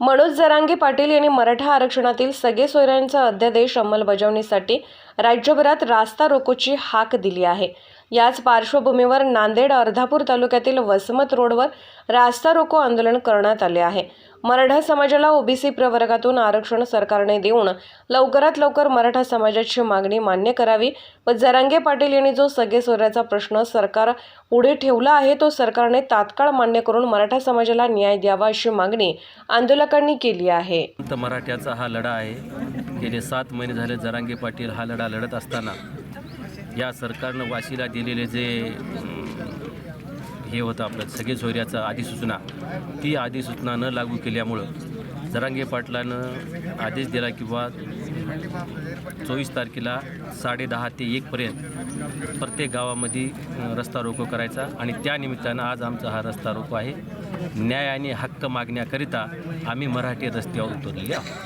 मनोज जरांगे पाटील यांनी मराठा आरक्षणातील सगळे सोयऱ्यांचा अध्यादेश अंमलबजावणीसाठी राज्यभरात रास्ता रोकोची हाक दिली आहे। याच पार्श्वभूमीवर नांदेड अर्धापूर तालुक्यातील वसमत रोडवर रास्ता रोको आंदोलन करण्यात आले आहे। मराठा समाजाला ओबीसी प्रवर्गातून आरक्षण सरकारने देऊन लवकरात लवकर मराठा समाजाची मागणी मान्य करावी व जरांगे पाटील यांनी जो सगळे सोयऱ्याचा प्रश्न सरकार पुढे ठेवला आहे तो सरकारने तात्काळ मान्य करून मराठा समाजाला न्याय द्यावा अशी मागणी आंदोलकांनी केली आहे। मराठ्याचा हा लढा आहे। गेले 7 महिने झाले जरांगे पाटील हा लढा लढत असताना या सरकारनं वाशीला दिलेले जे हे होतं आपलं सगळे सोयऱ्याचा अधिसूचना, ती अधिसूचना न लागू केल्यामुळं जरांगे पाटलानं आदेश दिला की बा 24 तारखेला 10:30 ते 1 पर्यंत प्रत्येक गावामध्ये रस्ता रोको करायचा आणि त्या निमित्तानं आज आमचा हा रस्ता रोको आहे। न्याय आणि हक्क मागण्याकरिता आम्ही मराठी रस्त्यावर उतरलेले आहोत।